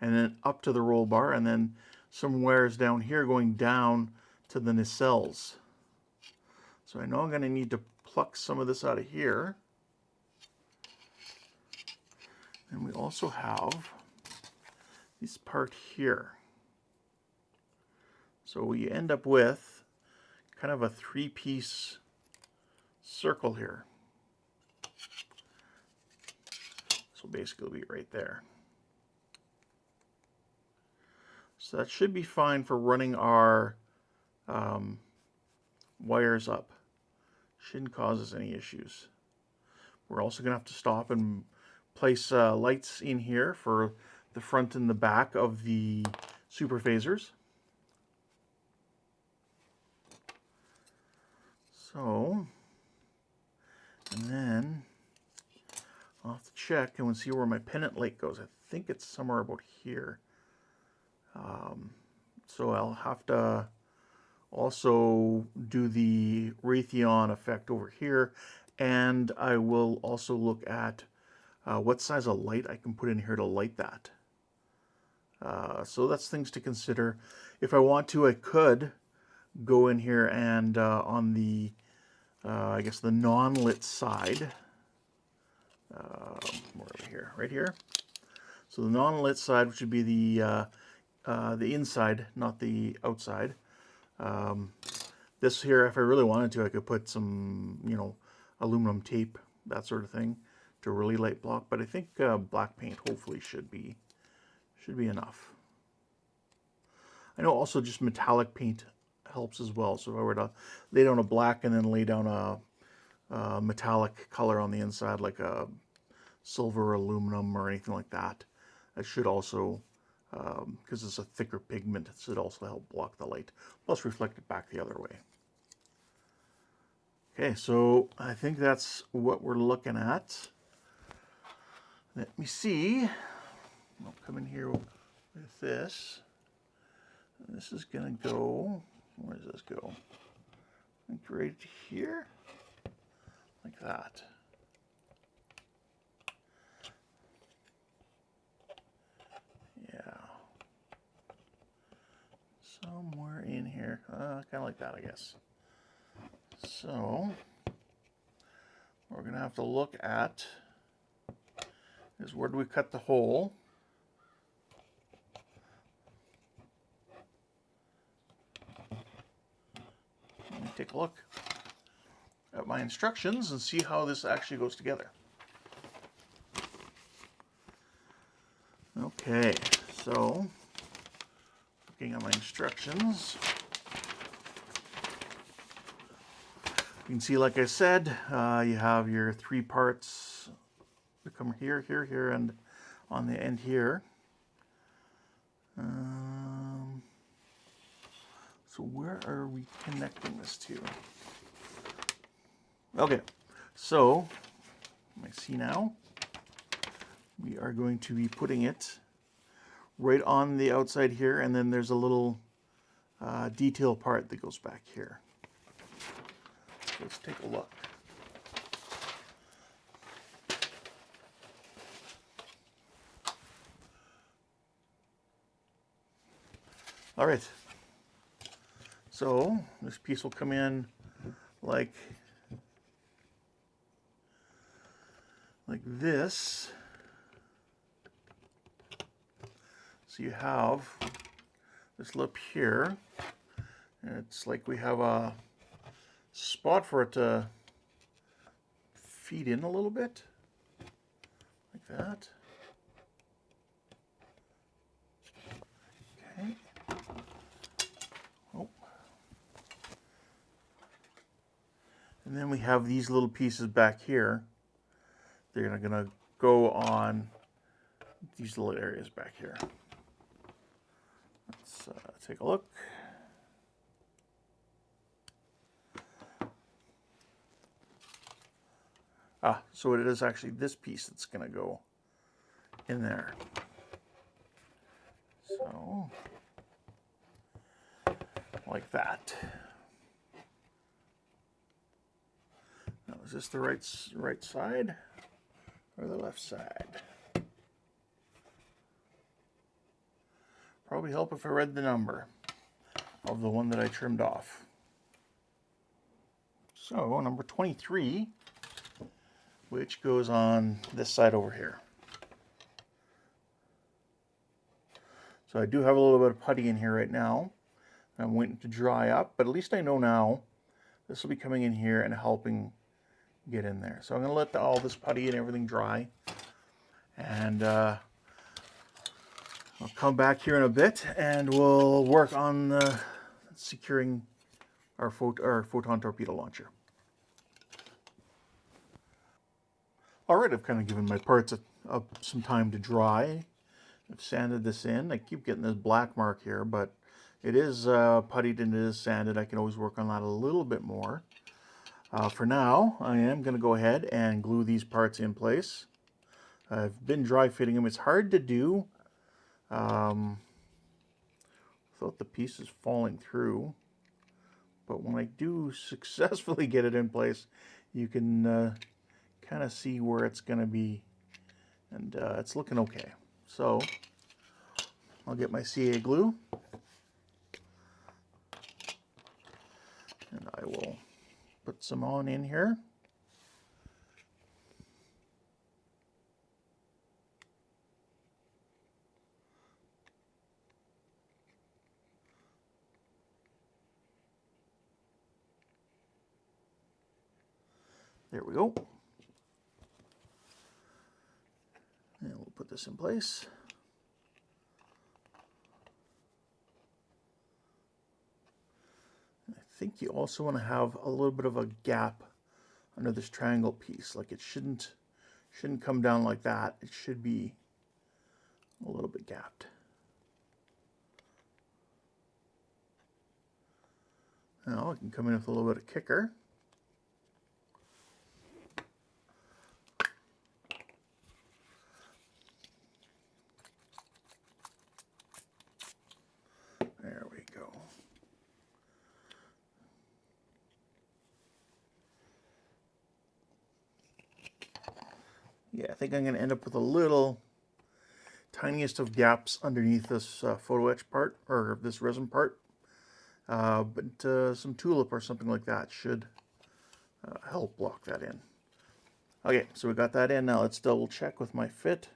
and then up to the roll bar, and then some wires down here going down to the nacelles. So I know I'm going to need to pluck some of this out of here. And we also have this part here. So we end up with kind of a three-piece circle here. This will basically be right there. So that should be fine for running our wires up. Shouldn't cause us any issues. We're also going to have to stop and place lights in here for the front and the back of the super phasers. So, and then I'll have to check and we'll see where my pennant light goes. I think it's somewhere about here. So I'll have to also do the Raytheon effect over here, and I will also look at what size of light I can put in here to light that. So that's things to consider. If I want to, I could go in here and on the, I guess the non-lit side, we're over here, right here. So the non-lit side, which would be the inside, not the outside. This here, if I really wanted to, I could put some, you know, aluminum tape, that sort of thing, to really light block. But I think black paint hopefully should be enough. I know also just metallic paint helps as well. So if I were to lay down a black and then lay down a metallic color on the inside, like a silver, aluminum, or anything like that, that should also, because it's a thicker pigment, it should also help block the light, plus reflect it back the other way. Okay, so I think that's what we're looking at. Let me see. I'll come in here with this. This is going to go, where does this go? I think right here, like that. Yeah. Somewhere in here, kind of like that, I guess. So, what we're going to have to look at is where do we cut the hole? Let me take a look at my instructions and see how this actually goes together. Okay, so looking at my instructions, you can see, like I said, you have your three parts that come here, here, here, and on the end here. So where are we connecting this to? Okay, so I see now. We are going to be putting it right on the outside here, and then there's a little detail part that goes back here. So let's take a look. All right, so this piece will come in like this. So you have this lip here, and it's like we have a spot for it to feed in a little bit, like that. Okay. Oh. And then we have these little pieces back here. They're gonna go on these little areas back here. Let's take a look. So it is actually this piece that's gonna go in there. So, like that. Now, is this the right side or the left side? Probably help if I read the number of the one that I trimmed off. So, number 23, which goes on this side over here. So I do have a little bit of putty in here right now. I'm waiting to dry up, but at least I know now this will be coming in here and helping get in there. So I'm going to let all this putty and everything dry. And I'll come back here in a bit and we'll work on securing our photon torpedo launcher. Alright, I've kind of given my parts some time to dry. I've sanded this in. I keep getting this black mark here, but it is puttied and it is sanded. I can always work on that a little bit more. For now, I am going to go ahead and glue these parts in place. I've been dry fitting them. It's hard to do without the pieces falling through. But when I do successfully get it in place, you can kind of see where it's going to be. And it's looking okay. So I'll get my CA glue. And I will put some on in here. There we go. And we'll put this in place. I think you also want to have a little bit of a gap under this triangle piece. Like it shouldn't come down like that. It should be a little bit gapped. Now I can come in with a little bit of kicker. There we go. Yeah, I think I'm going to end up with a little tiniest of gaps underneath this photo etch part, or this resin part. But some tulip or something like that should help block that in. Okay, so we got that in. Now let's double check with my fit.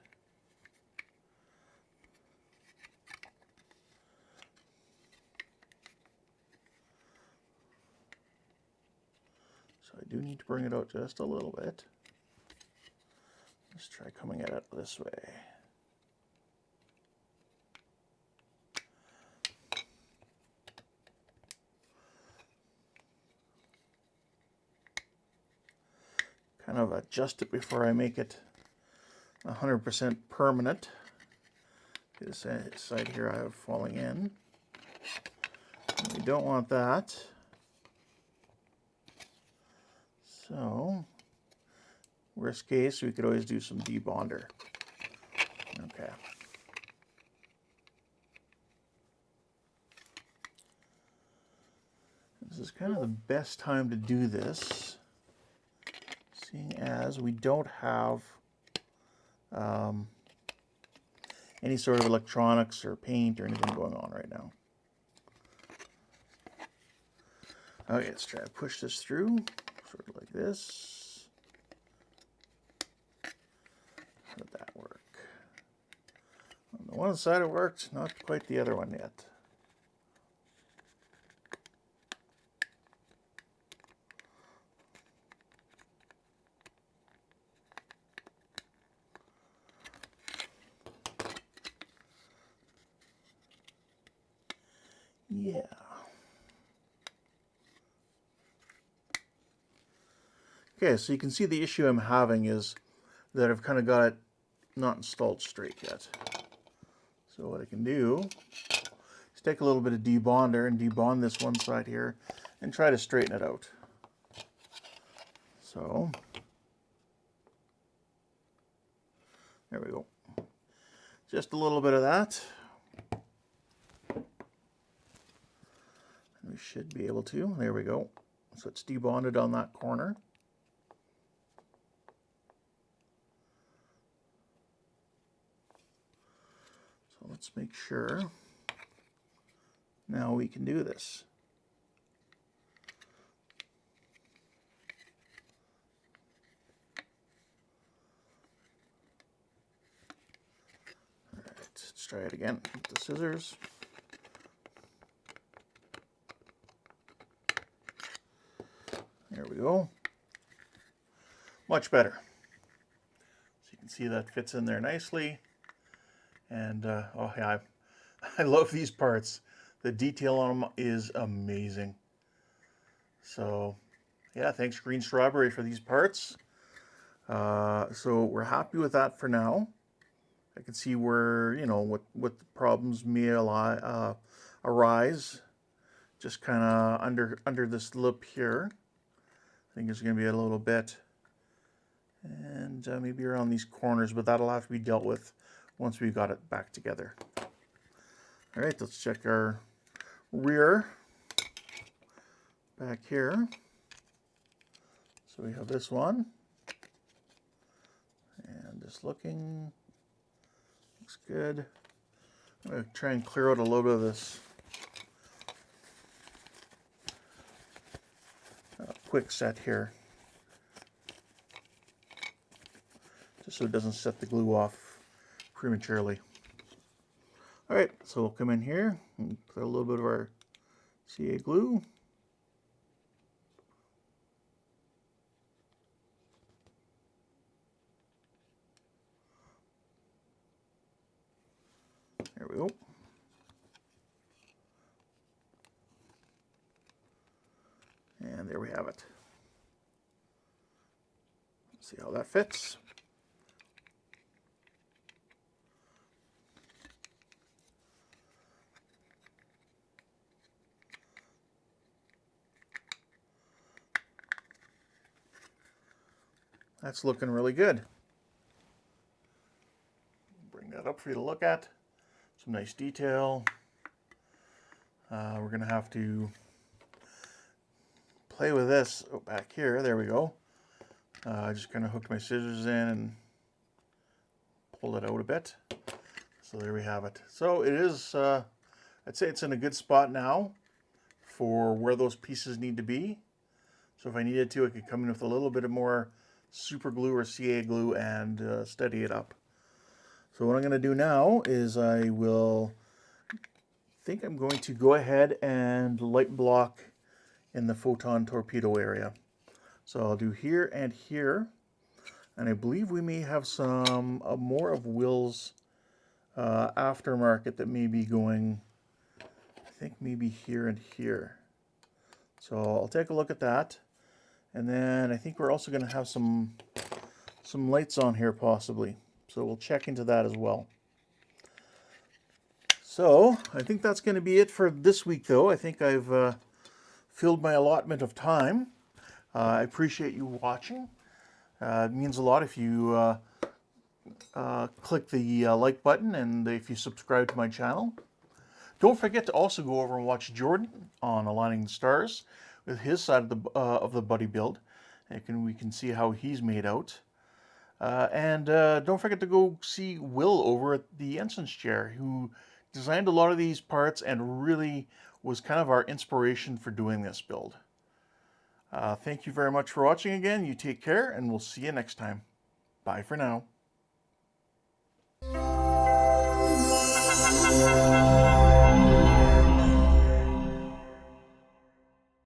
So I do need to bring it out just a little bit. Let's try coming at it this way. Kind of adjust it before I make it 100% permanent. This side here I have falling in. We don't want that. So, worst case, we could always do some debonder. Okay. This is kind of the best time to do this, seeing as we don't have any sort of electronics or paint or anything going on right now. Okay, let's try to push this through, sort of like this. How did that work? On the one side it worked, not quite the other one yet. Yeah. Okay, so you can see the issue I'm having is that I've kind of got it not installed straight yet. So what I can do is take a little bit of debonder and debond this one side here and try to straighten it out. So, there we go. Just a little bit of that. We should be able to. There we go. So it's debonded on that corner. So let's make sure now we can do this. All right, let's try it again with the scissors. There we go. Much better. So you can see that fits in there nicely. And oh yeah, I love these parts. The detail on them is amazing. So yeah, thanks Green Strawberry for these parts. So we're happy with that for now. I can see where, you know, what the problems may arise. Just kind of under this lip here. I think there's going to be a little bit. And maybe around these corners, but that'll have to be dealt with once we've got it back together. All right, let's check our rear back here. So we have this one. And just looking, looks good. I'm going to try and clear out a little bit of this quick set here, just so it doesn't set the glue off prematurely. All right, so we'll come in here and put a little bit of our CA glue. There we go. And there we have it. Let's see how that fits. That's looking really good. Bring that up for you to look at. Some nice detail. We're going to have to play with this back here. There we go. I just kind of hooked my scissors in and pulled it out a bit. So there we have it. So it is, I'd say it's in a good spot now for where those pieces need to be. So if I needed to, I could come in with a little bit of more super glue or CA glue and steady it up. So what I'm going to do now is I'm going to go ahead and light block in the photon torpedo area. So I'll do here and here, and I believe we may have some more of Will's aftermarket that may be going, I think maybe here and here. So I'll take a look at that, and then I think we're also going to have some lights on here possibly. So we'll check into that as well. So I think that's going to be it for this week, though. I think I've filled my allotment of time. I appreciate you watching. It means a lot if you click the like button and if you subscribe to my channel. Don't forget to also go over and watch Jordan on Aligning the Stars with his side of the buddy build. We can see how he's made out. And don't forget to go see Will over at the Ensign's Chair, who designed a lot of these parts and really was kind of our inspiration for doing this build. Thank you very much for watching again. You take care, and we'll see you next time. Bye for now.